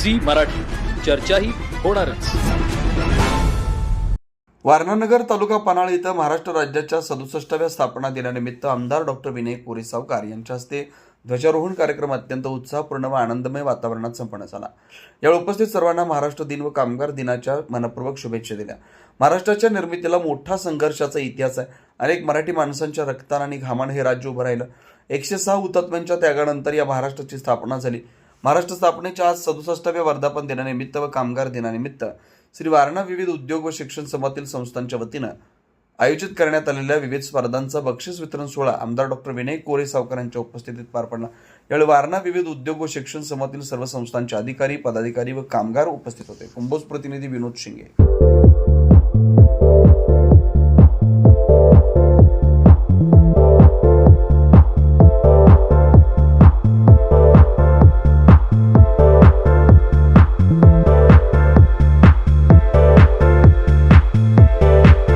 Zee Marathi, चर्चा ही होणारच। वारणानगर तालुका पन्हाळ इथं महाराष्ट्र राज्याच्या 67व्या स्थापना दिनानिमित्त आमदार डॉक्टर विनय कोरे सावकार यांच्या हस्ते ध्वजारोहण कार्यक्रम अत्यंत उत्साहपूर्ण व आनंदमय वातावरणात संपन्न झाला। यावेळी उपस्थित सर्वांना महाराष्ट्र दिन व कामगार दिनाच्या मनपूर्वक शुभेच्छा दिल्या। महाराष्ट्राच्या निर्मितीला मोठा संघर्षाचा इतिहास आहे। अनेक मराठी माणसांच्या रक्ताने आणि घामाने हे राज्य उभं राहिलं। 106 हुतात्म्यांच्या त्यागानंतर या महाराष्ट्राची स्थापना झाली। महाराष्ट्र स्थापनेच्या आज 67व्या वर्धापन दिनानिमित्त व कामगार दिनानिमित्त श्री वारणा विविध उद्योग व शिक्षण समूहातील संस्थांच्या वतीनं आयोजित करण्यात आलेल्या विविध स्पर्धांचा बक्षीस वितरण सोहळा आमदार डॉक्टर विनय कोरे सावकार यांच्या उपस्थितीत पार पडला। यावेळी वारणा विविध उद्योग व शिक्षण समूहातील सर्व संस्थांचे अधिकारी, पदाधिकारी व कामगार उपस्थित होते। कुंभोज प्रतिनिधी विनोद शिंगे।